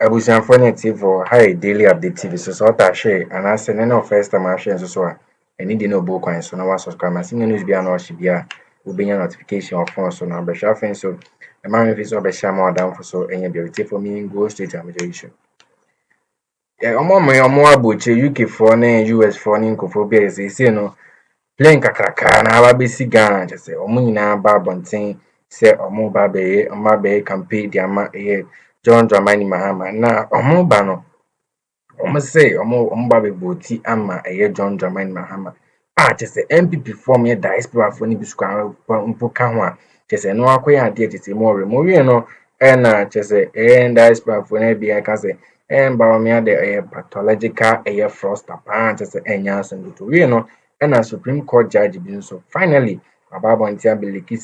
abusuafo na TV for high daily update TV so ota share and I say no first time I share so any dey no bo kwan so na wa subscribe ma sing news bia na o hye bia obenya notification of phone so na be share friend so e ma me fi so be share ma odam for so enya bia TV for me go straight to my issue. Omo aboche UK for na US for ni nkofo bia say no plane kakraka na aba besi Ghana je say omo nyina ba bonten say omo ba be campaign dia ma John Dramani Mahama na omo ba no omo say omo ba be voti ama John Dramani Mahama je say MPP form ye diaspora for ni bisukwa mpo ka ho a je say no akoya ade je say mo no na je say diaspora for na bia ka say ba me ade pathological froster pa je say enya so to we no na Supreme Court judge bi so finally ababa ntia be Likee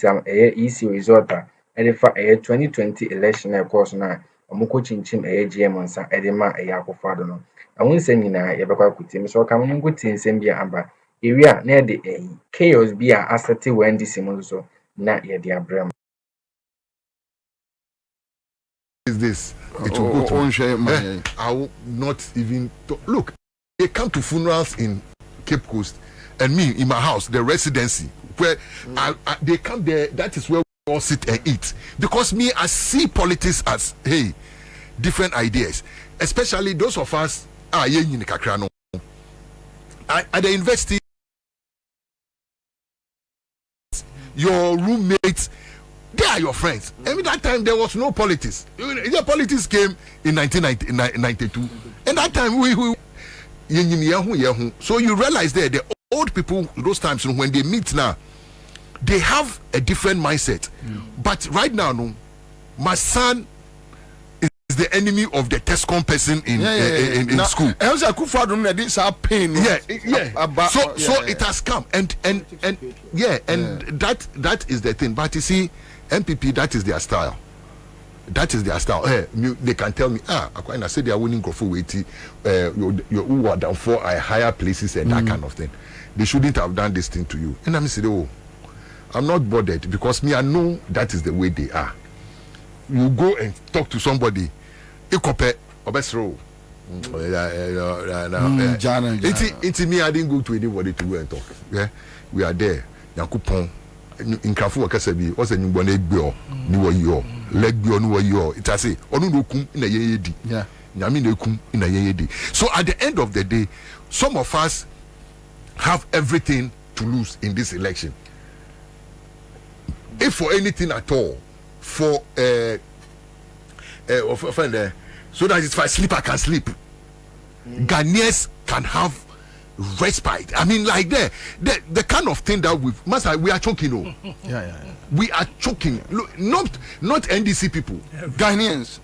EC result fa 2020 election course na omoko chinchim GM nsa ma akofado no awunse nyina ye bekwa kuti so ka mun kuti nsem bia aba area na de chaos bia asete when this mo so na ye de abram is this it will go to I will not even look. They come to funerals in Cape Coast and me in my house, the residency where they come there. That is where we all sit and eat, because me I see politics as different ideas, especially those of us at the university. Your roommates, they are your friends. And that time there was no politics. The politics came in 1992, and that time we so you realize that the old people those times when they meet now, they have a different mindset. But right now, no, my son is the enemy of the Tescom person in school. So it has come and that is the thing. But you see, MPP, that is their style. That is their style. They can tell me, I say they are winning for weighty, you are down for higher places and that kind of thing. They shouldn't have done this thing to you. And I'm saying, I'm not bothered, because me, I know that is the way they are. You go and talk to somebody, it's me, I didn't go to anybody to go and talk. Yeah, we are there. Yakupon. In Kafu Kasabi, what's a new one egg bill? New yo, leg bill, no yo. It has a onu no kum in a yedi. Yeah, Yami no kum in a yedi. So at the end of the day, some of us have everything to lose in this election. If for anything at all, for so that if I sleep, I can sleep. Ghanaians can have respite. I mean, like the kind of thing that we are choking. We are choking. Look, not NDC people. Ghanaians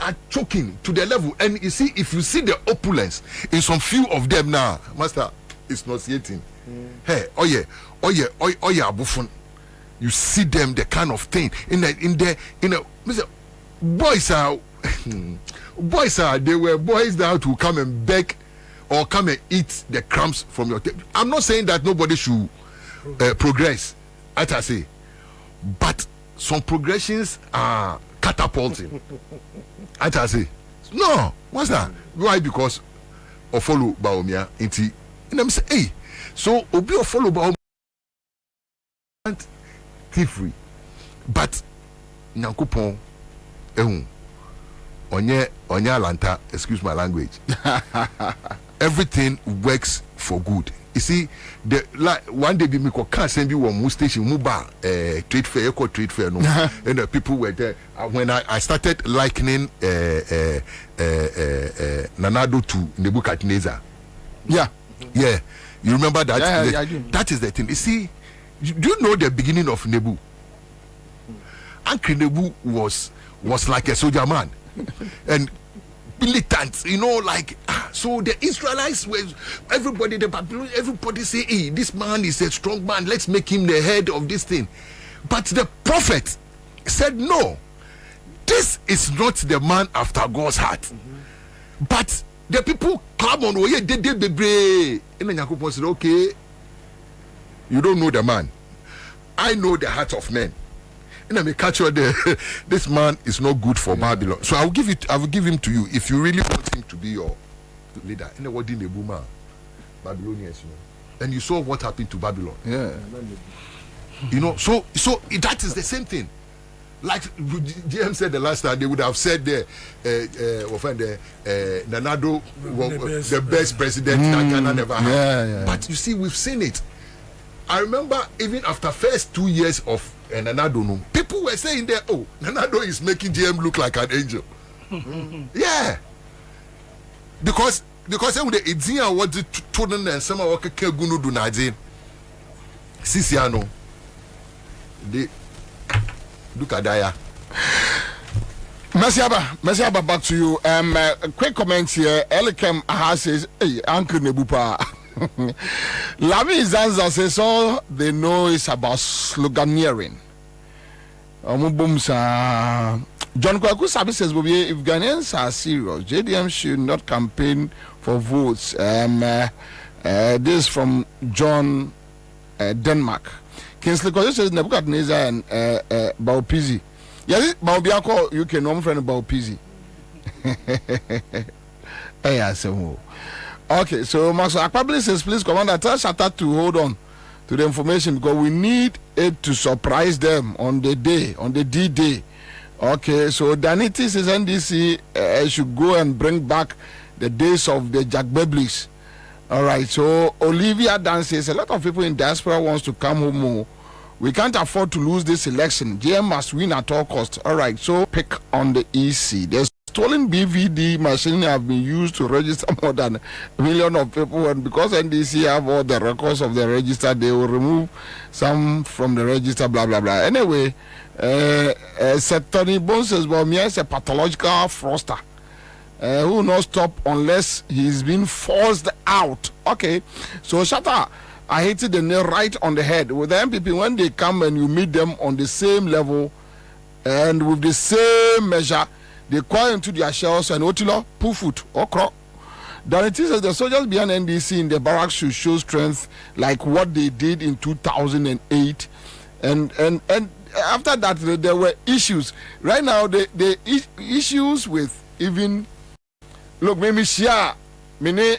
are choking to the level. And you see, if you see the opulence in some few of them now, master, it's nauseating. Hey, abufun. You see them, the kind of thing boys are they were boys that to come and beg or come and eat the crumbs from your table. I'm not saying that nobody should progress, as I say, but some progressions are catapulting. As I say, no, what's that? Why? Because of follow Baomia into, and I'm saying, so obi or follow Baomia free, but Nyankupon onye Atlanta, excuse my language. Everything works for good. You see, one day me can't send you one station muba trade fair no, and the people were there when I started likening Nanado to Nebuchadnezzar. Yeah, you remember that? Yeah, I do. That is the thing. You see, do you know the beginning of Nebu? Uncle Nebu was like a soldier man and militant, like so the Israelites were everybody say, hey, this man is a strong man, let's make him the head of this thing. But the prophet said, no, this is not the man after God's heart. But the people clap on, and then Yakubu said, okay, you don't know the man, I know the heart of men. And I may catch you there. This man is not good for Babylon. So I will give him to you if you really want him to be your leader. And what did the boomer Babylonians, you know? And you saw what happened to Babylon. Yeah. You know, so that is the same thing. Like GM said the last time, they would have said Nanado was the best president that Ghana never had. Yeah. But you see, we've seen it. I remember even after first 2 years of Nanado, people were saying that, oh, Nanado is making GM look like an angel. Yeah. Because it's here what the children and some of what Kegunu do Najin. Sisiano. They look at Daya. Mesiaba, back to you. A quick comment here. Elikem Aha says, hey, Uncle Nebupa. Lavi Zanza says all they know is about sloganeering. John Kwaku Sabi says, if Ghanaians are serious, JDM should not campaign for votes. This is from John Denmark. Kinsley Kwaku says Nebuchadnezzar and Baupizi. Yes, Baubiako, you can know friend Baupizi. Okay, so Max Akpabli says, please, Commander, tell Shatta to hold on to the information because we need it to surprise them on the day, on the D-Day. Okay, so Danity says NDC should go and bring back the days of the Jack Beblis. All right, so Olivia Dan says a lot of people in diaspora wants to come home. We can't afford to lose this election. GM must win at all costs. All right, so pick on the EC. The stolen BVD machine have been used to register more than 1 million of people, and because NDC have all the records of the register, they will remove some from the register, blah blah blah. Anyway, Tony Bones says, well, me is a pathological fraudster who will not stop unless he's been forced out. Okay, so Shatta, I hit the nail right on the head. With the MPP, when they come and you meet them on the same level and with the same measure, they call into their shells and Otilo, Pufut, Okro. Then it is that the soldiers behind NDC in the barracks should show strength like what they did in 2008. And after that, there were issues. Right now, the issues with even, look, maybe share, many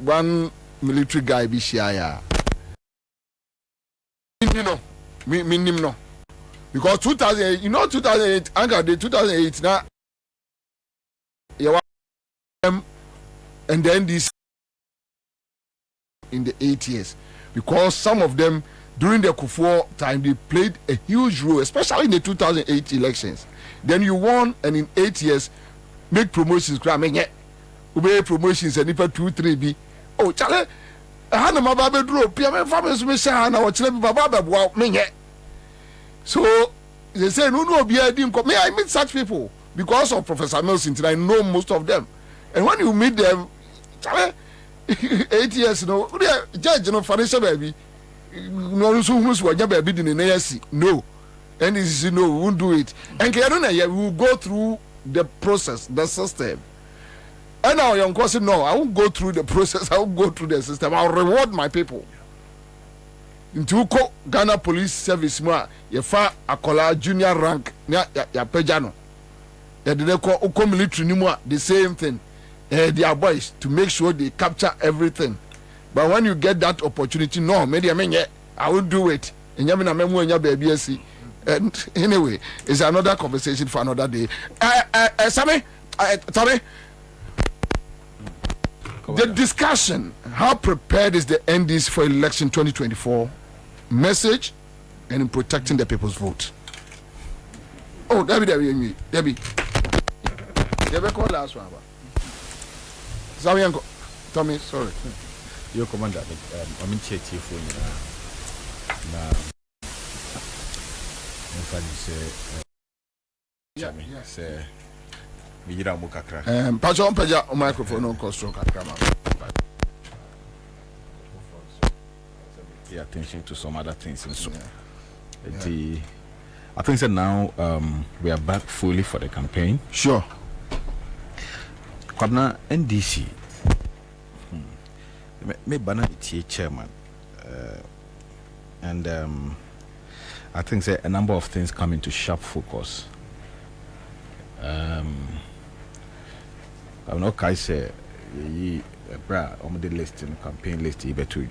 one military guy be share. No, no. Because 2008, 2008, Anger Day 2008, now, and then this in the 8 years, because some of them during the Kufuor time they played a huge role, especially in the 2008 elections. Then you won, and in 8 years, make promotions. I mean, yeah, promotions and if 2-3 be. Oh, Charlie. So they say no be I didn't come. May I meet such people because of Professor Milson. I know most of them, and when you meet them, 8 years, judge, financial baby, no, and this is we won't do it. And we will go through the process, the system. And now young person, no, I won't go through the process, I won't go through the system, I'll reward my people. Into Ghana Police Service, you fa akola junior rank, ya pejano. Ya de ko military ni the same thing. They are boys to make sure they capture everything. But when you get that opportunity, no, maybe I will do it. And anyway, it's another conversation for another day. Sammy, the discussion, how prepared is the NDC for election 2024 message and in protecting the people's vote? Oh, Debbie. Call last one. Tommy, sorry. Your commander, I'm in chat here for you now. Say, patch on microphone on construct Akroma. Pay attention to some other things and so. I think that now we are back fully for the campaign. Sure. Kwabna NDC. Me bana chairman. And I think a number of things come into sharp focus. I'm not going to say on the list in campaign list you better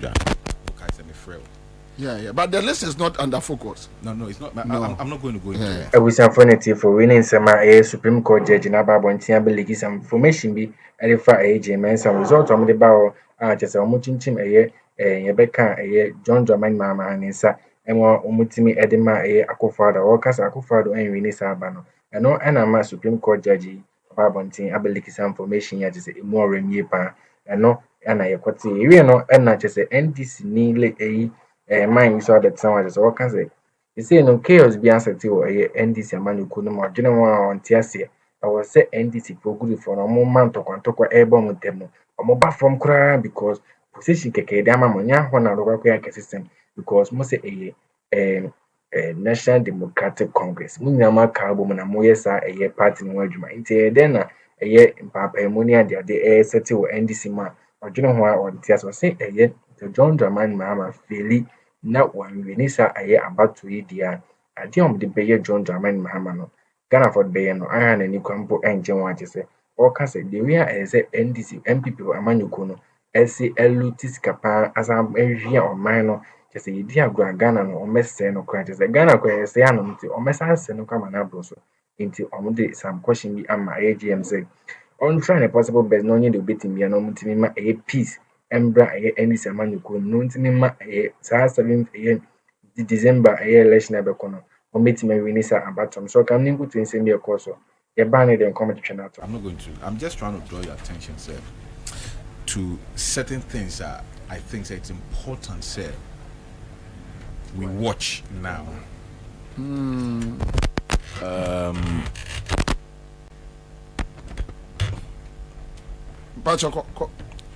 Yeah, but the list is not under focus. No, it's not. I'm not going to go into it. I was informative for winning some Supreme Court judge in Ababontia League some information be edifa AJ some result on the bow just a muchim Rebecca John Drummond Mama and Nisa and more umutimi edema Akufado or Casa Akufado and Winisa Bano. And no and Supreme Court judge Ababontin Abeliki some information yet is a more remipa and no and I quite see you know and not just NDC nearly mind so that someone is all can say. You see, no chaos be answered to NDC Amanu Kuno, General on Tiasia. I was say NDC for good for no moment to Quantoco airborne with them, or mobile from cry because position Keke Damamonia, one of the work system, because most a National Democratic Congress. Munama Carbon and Moyesa a year party in Wajuma. Into then a year in Papa Monia, the air settle NDC man, or General on Tias was say a year to John Drummond Mama Philly. Na one Venisa aye about to eat dear. I deal the Bayer John Drummond Mahamano. Ghana for Bayer no iron and Nikampo and Jawati say. Or can say the real as a NDC MPP Amanukono. SC Lutis Capa as I'm area or minor. Just a dear Ghana no mess no craters. The Ghana quay say or mess answer no come and abroso. Into on some question be my AGM say. On trying a possible best no need to beat me and no a peace. Embra any samanuko nuntinima 7th December election abekono o metime winisa abatom so can ninku to send your course e ban dem comment channel. I'm not going to. I'm just trying to draw your attention, sir, to certain things that I think that it's important, sir, we watch now.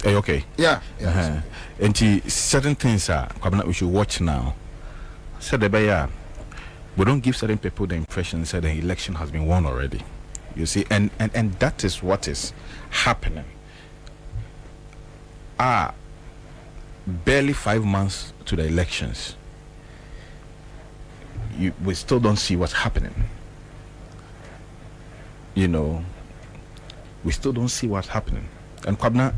Okay. Yeah. And certain things are we should watch now. Said the we don't give certain people the impression that the election has been won already. You see, and that is what is happening. Barely 5 months to the elections. We still don't see what's happening. You know, we still don't see what's happening. And Kwabna,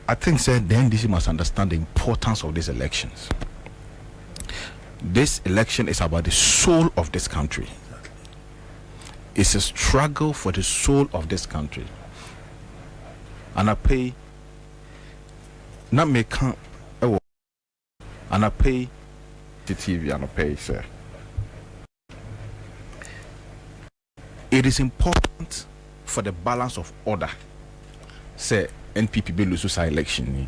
I think said the NDC must understand the importance of these elections. This election is about the soul of this country. It's a struggle for the soul of this country. And I pay not make and I pay the TV and I pay, sir. It is important for the balance of order. Say NPP be lose election.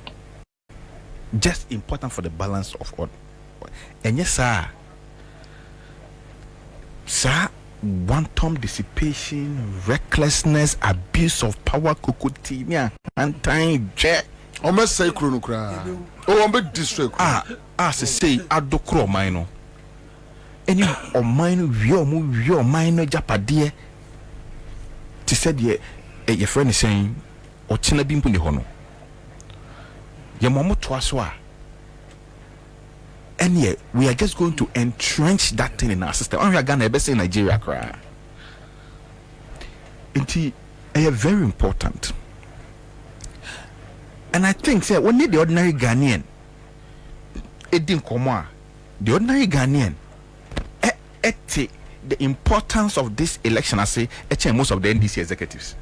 Just important for the balance of order. And yes, sir, wanton dissipation, recklessness, abuse of power, kukutimia, and time jet. Almost say Kronukra. Oh, I'm big district. Say, Adokro minor. And you or mine, your minor japadie. She said, your friend is saying, or China Bimpuni Hono. Your mama twaswa. And yet, we are just going to entrench that thing in our system. We are going to say Nigeria cry. It is very important. And I think, say, when the ordinary Ghanaian, it didn't come on. The ordinary Ghanaian, the importance of this election, I say, most of the NDC executives.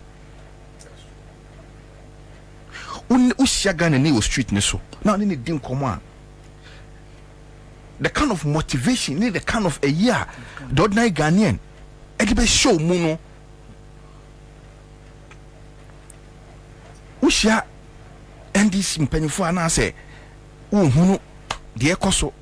Ushagan street neso. Now they didn't come on. The kind of motivation, the kind of a year, the ordinary Ghanaian, it be show muno. Usha NDC mpenifo ana say, hunu the ekoso.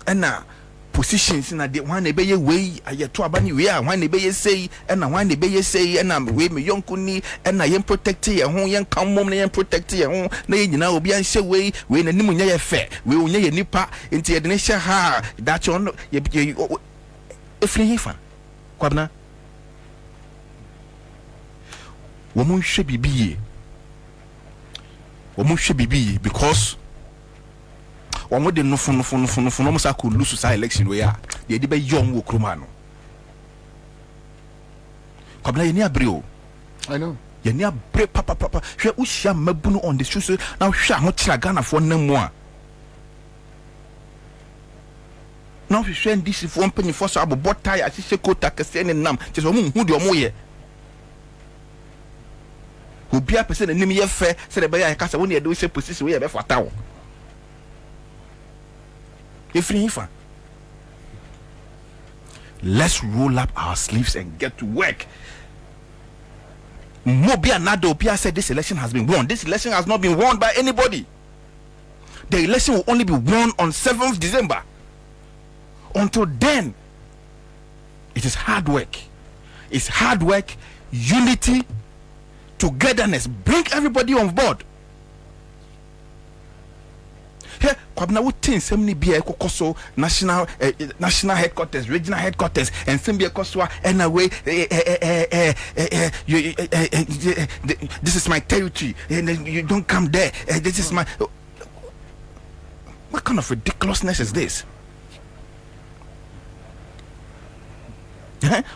And now positions in the one be ye way aye to abani we are one be ye say and na one be ye say and am we me yonkuni and na yen protect ye ho yen kan mom na yen protect ye ho na ye nyina obi an hye we na nimu nya ye fe we onya ye nipa enti ye de ne hye ha that on ye efri hifa kwabna wo mun hwe bibiye because one more no phone almost I could lose society election where they did be young Akroma no. Kwabena ye ni abreo. I know. Ye ni abre papa. Hwe wo hia mabunu on the street na hwe ho kira Ghana fo nam mu a. Na hwe ndisi fo mpanyifo so abobɔ tai ahyehyɛ kota kese ne nam. Kyese omu hu de omu ye. Obi a pese na nim ye fe se de be ya kasa wo ne de wo hye position wo ye be fata wo. Efiri ifa. Let's roll up our sleeves and get to work. Mobia Nado Pia said this election has been won. This election has not been won by anybody. The election will only be won on 7th December. Until then, it is hard work. It's hard work, unity, togetherness. Bring everybody on board. Here, kwabna wutin semni bia ekokoso national headquarters, regional headquarters, and sembia koswa anyway. This is my territory, and you don't come there. This is my. What kind of ridiculousness is this?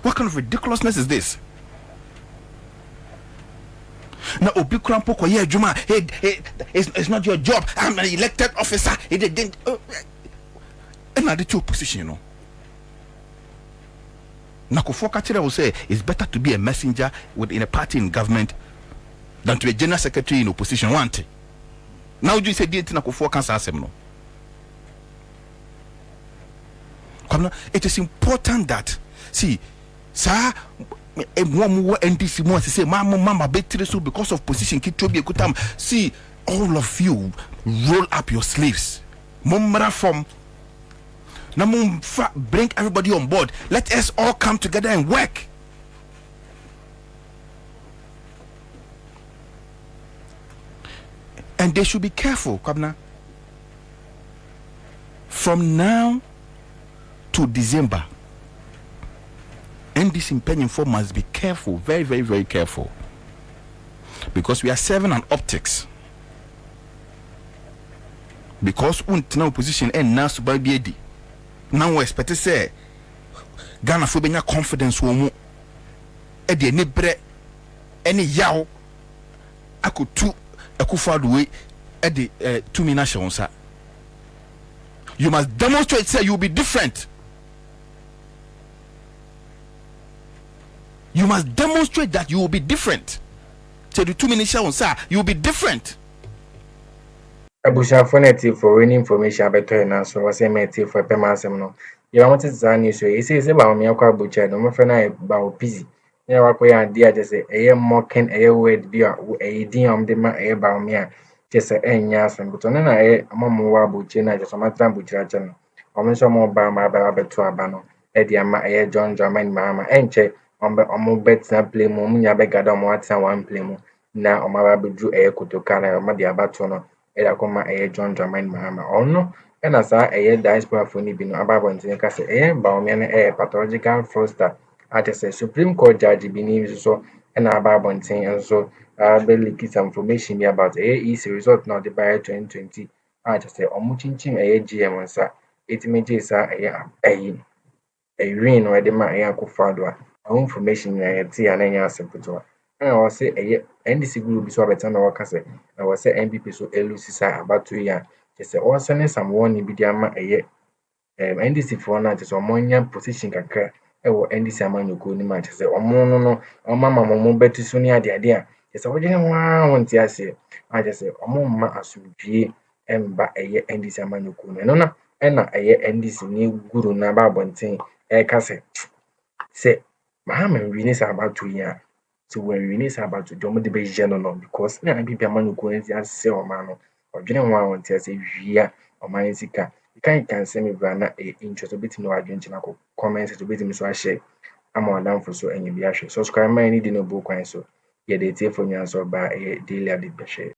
What kind of ridiculousness is this? Now, Obi Krampo koye juma. It's not your job. I'm an elected officer. It didn't. Another two position, you know. Nakufo Kachira will say it's better to be a messenger within a party in government than to be a general secretary in opposition. One thing. Now you say did Nakufo can't say no. It is important that see, sir. NDC wants to say mama betray so because of position see all of you roll up your sleeves bring everybody on board. Let us all come together and work. And they should be careful, Kwabna. From now to December, NDC impending form must be careful, very, very, very careful, because we are serving an optics. Because now position and now subabiedi. Now we expect to say Ghana for being confidence womu. Edi any bre any yaw I could two I could find way at the 2 nations. You must demonstrate say you'll be different. You must demonstrate that you will be different. Say the 2 nations, you will be different. Abusha phoneti for any information about her so was a mate for Pemasem no. You want to say so he says about me abucha no mafana about busy. Ya wakoya dia just say a mocking a word be a dium de ma a about me just a nyas and but on a mamu wabuchi na just a matram buchachan. Omenso mo ba ma ba beto abano. Ediama a John German mama enche omo bet na play mo munya be gada mo atsa one play mo na o ma ba bedu e kotokana o ma dia bato no Akroma John German mama ono ena sa diaspora phone bi no ababo ntin ka se baomia na pathological fraudster at a Supreme Court judge bi ni so ena ababo ntin so be leak some information about is result now the by 2020 at say omuchinchin GM nsa etimeje sa win no de ma akufado a information na yeti ya na nya aseputo and I was say NDC group so better na waka say I was say NPP so elusisa about 2 years just say also ne some one bi dia ma NDC for na just omonya position kakra wo NDC amanyoko ni ma just say omo no mama mo betu so ni ade a just say wodene wa wonti ase I just say omo ma asudwie emba NDC amanyoko no na na NDC ni guru na ba bonten ka say Mahama we need about 2 years. So when we need about to do the base general because na be man go and say o man no odwene wa won tie say wia o man sika you can say me bra na interest bit no adwene na ko comment to bit me so share am on down for so enye bi ahwe subscribe man ni di no bo kwan so ye dey tie for nyan so ba daily update be share